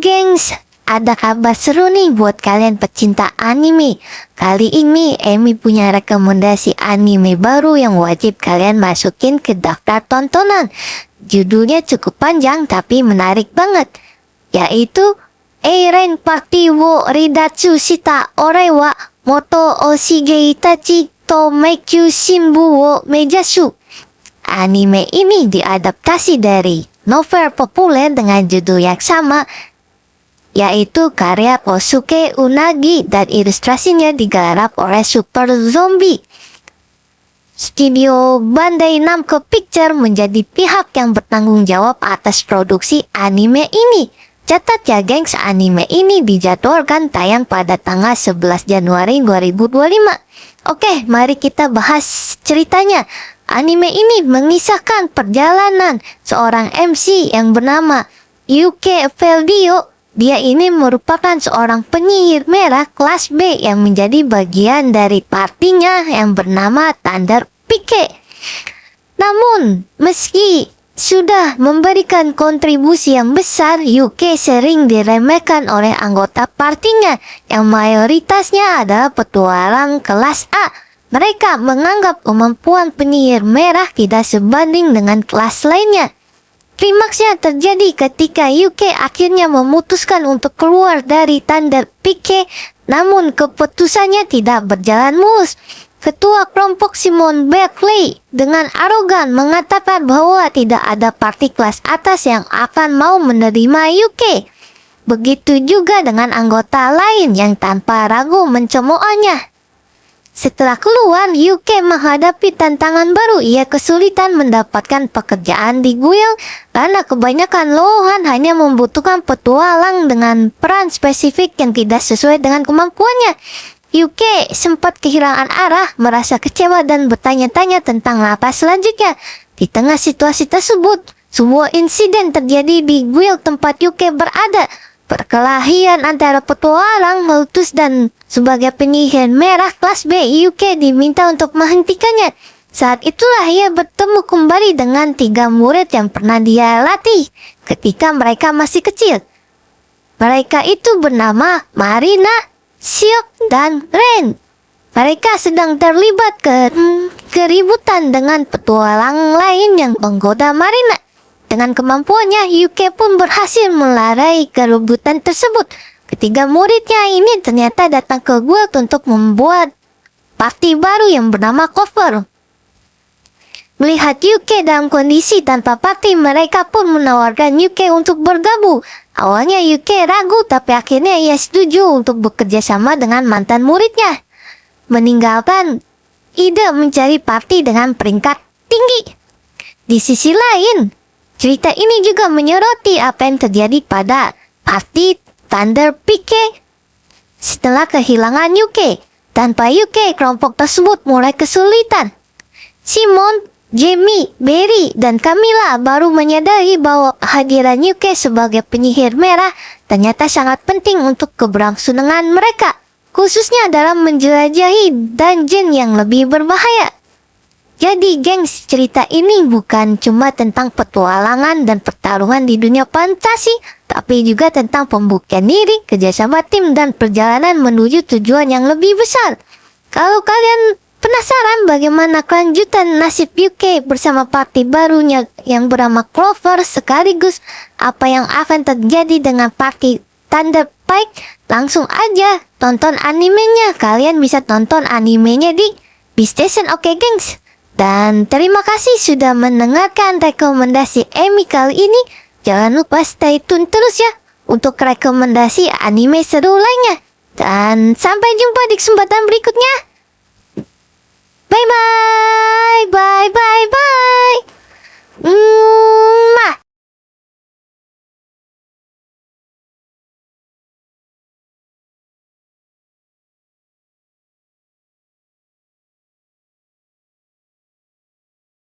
gengs, ada kabar seru nih buat kalian pecinta anime. Kali ini Emi punya rekomendasi anime baru yang wajib kalian masukin ke daftar tontonan. Judulnya cukup panjang tapi menarik banget, yaitu Eiren Party wo Ridatsu shita ore wa moto oshige itachi to meikyu shinbu wo mejasu. Anime ini diadaptasi dari novel populer dengan judul yang sama, yaitu karya Kosuke Unagi, dan ilustrasinya digarap oleh Super Zombie. Studio Bandai Namco Picture menjadi pihak yang bertanggung jawab atas produksi anime ini. Catat ya gengs, anime ini dijadwalkan tayang pada tanggal 11 Januari 2025. Oke, mari kita bahas ceritanya. Anime ini mengisahkan perjalanan seorang MC yang bernama Yuke Feldio. Dia ini merupakan seorang penyihir merah kelas B yang menjadi bagian dari partinya yang bernama Thunder Pike. Namun, meski sudah memberikan kontribusi yang besar, Yuke sering diremehkan oleh anggota partinya yang mayoritasnya adalah petualang kelas A. Mereka menganggap kemampuan penyihir merah tidak sebanding dengan kelas lainnya. Klimaksnya terjadi ketika Yuke akhirnya memutuskan untuk keluar dari Thunder Pike, namun keputusannya tidak berjalan mulus. Ketua kelompok Simon Berkeley dengan arogan mengatakan bahwa tidak ada parti kelas atas yang akan mau menerima Yuke. Begitu juga dengan anggota lain yang tanpa ragu mencemoohnya. Setelah keluar, Yuke menghadapi tantangan baru. Ia kesulitan mendapatkan pekerjaan di guild karena kebanyakan lowongan hanya membutuhkan petualang dengan peran spesifik yang tidak sesuai dengan kemampuannya. Yuke sempat kehilangan arah, merasa kecewa dan bertanya-tanya tentang apa selanjutnya. Di tengah situasi tersebut, sebuah insiden terjadi di guild tempat Yuke berada. Perkelahian antara petualang meletus dan sebagai penyihir merah kelas B, Yuke diminta untuk menghentikannya. Saat itulah ia bertemu kembali dengan 3 murid yang pernah dia latih ketika mereka masih kecil. Mereka itu bernama Marina, Shiok, dan Ren. Mereka sedang terlibat keributan dengan petualang lain yang menggoda Marina. Dengan kemampuannya, Yuke pun berhasil melerai keributan tersebut. Ketiga muridnya ini ternyata datang ke guild untuk membuat party baru yang bernama Cover. Melihat Yuke dalam kondisi tanpa party, mereka pun menawarkan Yuke untuk bergabung. Awalnya Yuke ragu, tapi akhirnya ia setuju untuk bekerja sama dengan mantan muridnya, meninggalkan ide mencari party dengan peringkat tinggi. Di sisi lain, cerita ini juga menyoroti apa yang terjadi pada party Thunder Pike setelah kehilangan Yuke. Tanpa Yuke, kelompok tersebut mulai kesulitan. Simon, Jamie, Berry, dan Camilla baru menyadari bahwa kehadiran Yuke sebagai penyihir merah ternyata sangat penting untuk keberlangsungan mereka, khususnya dalam menjelajahi dungeon yang lebih berbahaya. Jadi gengs, cerita ini bukan cuma tentang petualangan dan pertarungan di dunia fantasi, tapi juga tentang pembuktian diri, kerjasama tim, dan perjalanan menuju tujuan yang lebih besar. Kalau kalian penasaran bagaimana kelanjutan nasib Yuke bersama party barunya yang bernama Clover, sekaligus apa yang akan terjadi dengan party Thunder Pike, langsung aja tonton animenya. Kalian bisa tonton animenya di Beastation, oke gengs? Dan terima kasih sudah mendengarkan rekomendasi Emi kali ini. Jangan lupa stay tune terus ya untuk rekomendasi anime seru lainnya. Dan sampai jumpa di kesempatan berikutnya. Bye bye, bye bye bye. Mwah.